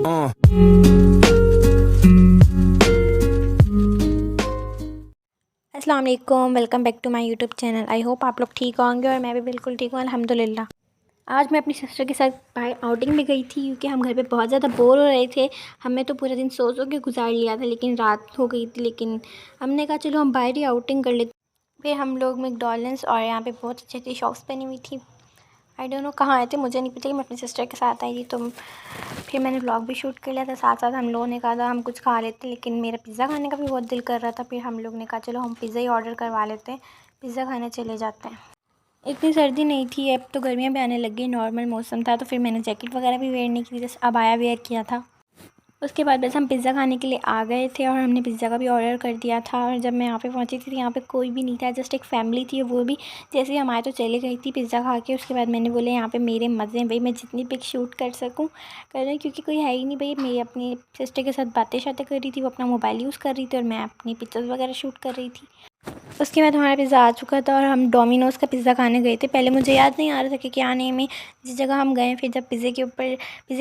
अस्सलाम वालेकुम, welcome back to my YouTube channel. I hope आप लोग ठीक होंगे और मैं भी बिल्कुल ठीक हूँ, अल्हम्दुलिल्लाह। आज मैं अपनी सिस्टर के साथ बाहर आउटिंग में गई थी क्योंकि हम घर पे बहुत ज़्यादा बोर हो रहे थे। हमने तो पूरा दिन सो के गुजार लिया था, लेकिन रात हो गई थी। लेकिन हमने कहा चलो हम बाहर ही आउटिंग कर लेते। फिर हम लोग मैकडॉनल्ड्स और यहाँ पे बहुत अच्छी अच्छी शॉप्स बनी हुई थी। आई डोंट नो कहाँ आए थे, मुझे नहीं पता कि मैं अपनी सिस्टर के साथ आई थी। तो फिर मैंने व्लॉग भी शूट कर लिया था। साथ साथ हम लोगों ने कहा था हम कुछ खा लेते, लेकिन मेरा पिज़्ज़ा खाने का भी बहुत दिल कर रहा था। फिर हम लोग ने कहा चलो हम पिज़्ज़ा ही ऑर्डर करवा लेते हैं, पिज़्ज़ा खाने चले जाते हैं। इतनी सर्दी नहीं थी, अब तो गर्मियाँ भी आने लग गई, नॉर्मल मौसम था। तो फिर मैंने जैकेट वगैरह भी वेयर नहीं की थी, जैसे अबाया वेयर किया था। उसके बाद बस हम पिज़्ज़ा खाने के लिए आ गए थे और हमने पिज़्ज़ा का भी ऑर्डर कर दिया था। और जब मैं यहाँ पे पहुँची थी तो यहाँ पे कोई भी नहीं था, जस्ट एक फ़ैमिली थी, वो भी जैसे ही हम आए तो चली गई थी पिज़्ज़ा खा के। उसके बाद मैंने बोले यहाँ पे मेरे मज़े हैं भाई, मैं जितनी पिक शूट कर सकूँ कर रही हूँ, क्योंकि कोई है ही नहीं भाई। मैं अपनी सिस्टर के साथ बातें शातें कर रही थी, वो अपना मोबाइल यूज़ कर रही थी और मैं अपनी पिक्चर्स वगैरह शूट कर रही थी। उसके बाद हमारा पिज़्ज़ा आ चुका था और हम डोमिनोज़ का पिज़्ज़ा खाने गए थे। पहले मुझे याद नहीं आ रहा था कि क्या नेम है जिस जगह हम गए। फिर जब पिज़्ज़े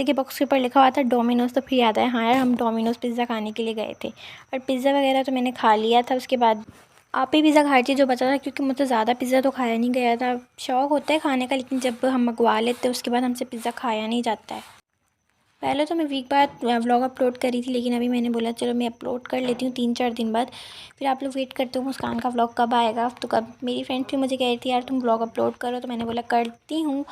के बॉक्स के ऊपर लिखा हुआ था डोमिनोज़, तो फिर याद आया हाँ यार हम डोमिनोज़ पिज़्ज़ा खाने के लिए गए थे। और पिज़्ज़ा वगैरह तो मैंने खा लिया था। उसके बाद आप ही पिज़्ज़ा खाई थी जो बचा था, क्योंकि मुझसे ज़्यादा पिज़्ज़ा तो खाया नहीं गया था। शौक़ होता है खाने का, लेकिन जब हम मंगवा लेते हैं उसके बाद हमसे पिज़्ज़ा खाया नहीं जाता है। पहले तो मैं वीक बाद व्लॉग अपलोड करी थी, लेकिन अभी मैंने बोला चलो मैं अपलोड कर लेती हूँ 3-4 दिन बाद। फिर आप लोग वेट करते हो मुस्कान का व्लॉग कब आएगा। तो कब मेरी फ्रेंड थी मुझे कह रही थी यार तुम व्लॉग अपलोड करो, तो मैंने बोला करती हूँ।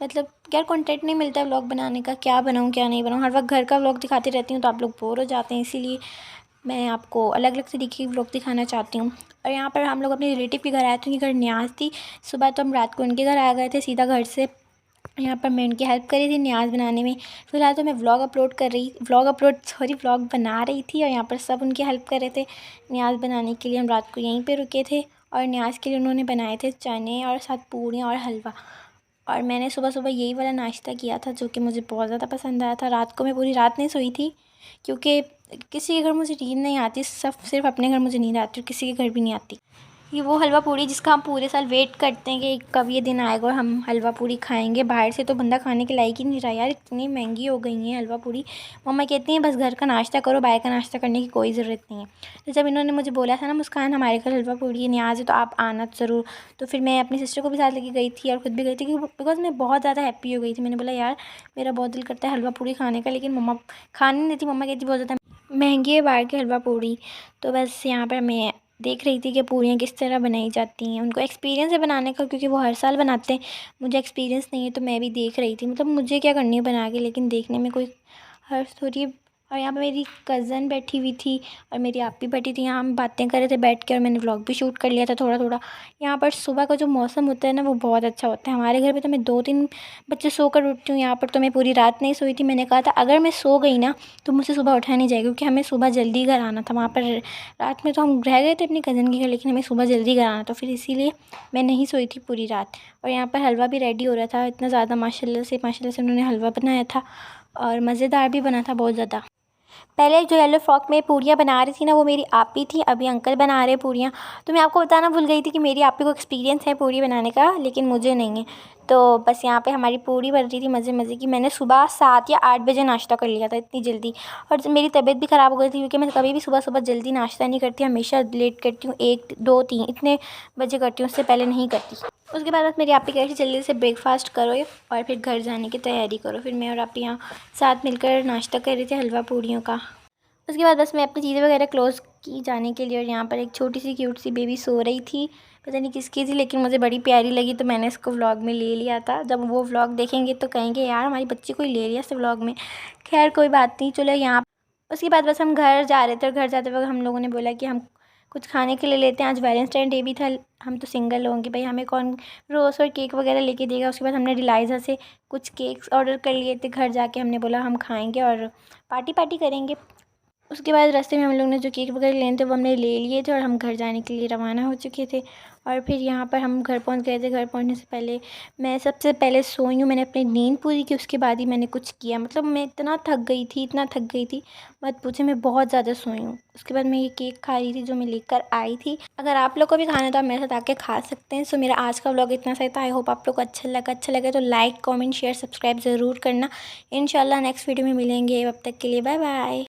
मतलब यार कंटेंट नहीं मिलता है व्लॉग बनाने का, क्या बनाऊँ क्या नहीं बनाऊँ। हर वक्त घर का व्लॉग दिखाती रहती हूँ तो आप लोग बोर हो जाते हैं, इसीलिए मैं आपको अलग अलग तरीके की व्लॉग दिखाना चाहती हूँ। और यहाँ पर हम लोग अपने रिलेटिव के घर आए थे, उनके घर न्याज थी। सुबह तो हम रात को उनके घर आ गए थे सीधा घर से। यहाँ पर मैं उनकी हेल्प करी थी न्याज़ बनाने में। फ़िलहाल तो मैं व्लॉग बना रही थी और यहाँ पर सब उनकी हेल्प कर रहे थे न्याज़ बनाने के लिए। हम रात को यहीं पे रुके थे और न्याज़ के लिए उन्होंने बनाए थे चने और साथ पूड़ियाँ और हलवा। और मैंने सुबह सुबह यही वाला नाश्ता किया था जो कि मुझे बहुत ज़्यादा पसंद आया था। रात को मैं पूरी रात नहीं सोई थी, क्योंकि किसी के घर मुझे नींद नहीं आती, सिर्फ अपने घर मुझे नींद आती है और किसी के घर भी नहीं आती। ये वो हलवा पूड़ी जिसका हम पूरे साल वेट करते हैं कि कब ये दिन आएगा और हम हलवा पूड़ी खाएंगे। बाहर से तो बंदा खाने के लायक ही नहीं रहा यार, इतनी महंगी हो गई है हलवा पूड़ी। मम्मा कहती हैं बस घर का नाश्ता करो, बाहर का नाश्ता करने की कोई ज़रूरत नहीं है। तो जब इन्होंने मुझे बोला था ना मुस्कान हमारे घर हलवा पूड़ी न्याज़ है तो आप आना ज़रूर, तो फिर मैं अपनी सिस्टर को भी साथ लेके गई थी और ख़ुद भी गई थी, क्योंकि बिकॉज मैं बहुत ज़्यादा हैप्पी हो गई थी। मैंने बोला यार मेरा बहुत दिल करता है हलवा पूड़ी खाने का, लेकिन मम्मा खाने नहीं देती। मम्मा कहती बहुत ज़्यादा महंगी है बाहर की हलवा पूड़ी। तो बस यहाँ पर मैं देख रही थी कि पूरियाँ किस तरह बनाई जाती हैं। उनको एक्सपीरियंस है बनाने का, क्योंकि वो हर साल बनाते हैं। मुझे एक्सपीरियंस नहीं है तो मैं भी देख रही थी, मतलब मुझे क्या करनी है बना के, लेकिन देखने में कोई हर्ष थोड़ी है। और यहाँ पे मेरी कज़न बैठी हुई थी और मेरी आप भी बैठी थी, यहाँ हम बातें कर रहे थे बैठ के और मैंने व्लॉग भी शूट कर लिया था थोड़ा थोड़ा। यहाँ पर सुबह का जो मौसम होता है ना वो बहुत अच्छा होता है। हमारे घर पे तो मैं 2-3 बजे सोकर उठती हूँ, यहाँ पर तो मैं पूरी रात नहीं सोई थी। मैंने कहा था अगर मैं सो गई ना तो मुझसे सुबह उठा नहीं जाएगा, क्योंकि हमें सुबह जल्दी घर आना था। वहाँ पर रात में तो हम रह गए थे अपनी कज़न के घर, लेकिन हमें सुबह जल्दी घर आना था, फिर इसीलिए मैं नहीं सोई थी पूरी रात। और यहाँ पर हलवा भी रेडी हो रहा था, इतना ज़्यादा माशाल्लाह से उन्होंने हलवा बनाया था और मज़ेदार भी बना था बहुत ज़्यादा। पहले जो येलो फ्रॉक में पूरियाँ बना रही थी ना वो मेरी आपी थी, अभी अंकल बना रहे हैं पूरियाँ। तो मैं आपको बताना भूल गई थी कि मेरी आपी को एक्सपीरियंस है पूरी बनाने का, लेकिन मुझे नहीं है। तो बस यहाँ पे हमारी पूरी बन रही थी मज़े मज़े की। मैंने सुबह 7 या 8 बजे नाश्ता कर लिया था इतनी जल्दी। और मेरी तबीयत भी ख़राब हो गई थी, क्योंकि मैं कभी भी सुबह सुबह जल्दी नाश्ता नहीं करती, हमेशा लेट करती हूँ, 1, 2, 3 इतने बजे करती हूँ, उससे पहले नहीं करती। उसके बाद बस मेरी आपी कह रही थी जल्दी से ब्रेकफास्ट करो और फिर घर जाने की तैयारी करो। फिर मैं और आपी यहाँ साथ मिलकर नाश्ता कर रहे थे हलवा पूड़ियों का। उसके बाद बस मैं अपनी चीज़ें वगैरह क्लोज़ की जाने के लिए, और यहाँ पर एक छोटी सी क्यूट सी बेबी सो रही थी, पता नहीं किसकी थी, लेकिन मुझे बड़ी प्यारी लगी तो मैंने इसको व्लॉग में ले लिया था। जब वो व्लॉग देखेंगे तो कहेंगे यार हमारी बच्ची को ही ले लिया इस व्लॉग में। खैर कोई बात नहीं, चलो यहाँ। उसके बाद बस हम घर जा रहे थे और घर जाते वक्त हम लोगों ने बोला कि हम कुछ खाने के लिए लेते हैं, आज वैलेंटाइन डे भी था। हम तो सिंगल लोगों की भाई हमें कौन रोज़ और केक वगैरह लेके देगा। उसके बाद हमने डिलाइज़ा से कुछ केक्स ऑर्डर कर लिए थे, घर जाके हमने बोला हम खाएंगे और पार्टी करेंगे। उसके बाद रास्ते में हम लोग ने जो केक वगैरह लेने थे वो हमने ले लिए थे और हम घर जाने के लिए रवाना हो चुके थे। और फिर यहाँ पर हम घर पहुँच गए थे। घर पहुँचने से पहले मैं सबसे पहले सोई हूँ, मैंने अपनी नींद पूरी की, उसके बाद ही मैंने कुछ किया। मतलब मैं इतना थक गई थी, इतना थक गई थी, मत पूछे, मैं बहुत ज़्यादा सोई हूँ। उसके बाद मैं ये केक खा रही थी जो मैं लेकर आई थी। अगर आप लोग को भी खाना है तो आप मेरे साथ आके खा सकते हैं। सो मेरा आज का व्लॉग इतना सा था। आई होप आप लोग को अच्छा लगे तो लाइक, कॉमेंट, शेयर, सब्सक्राइब ज़रूर करना। इंशाल्लाह नेक्स्ट वीडियो में मिलेंगे। अब तक के लिए बाय बाय।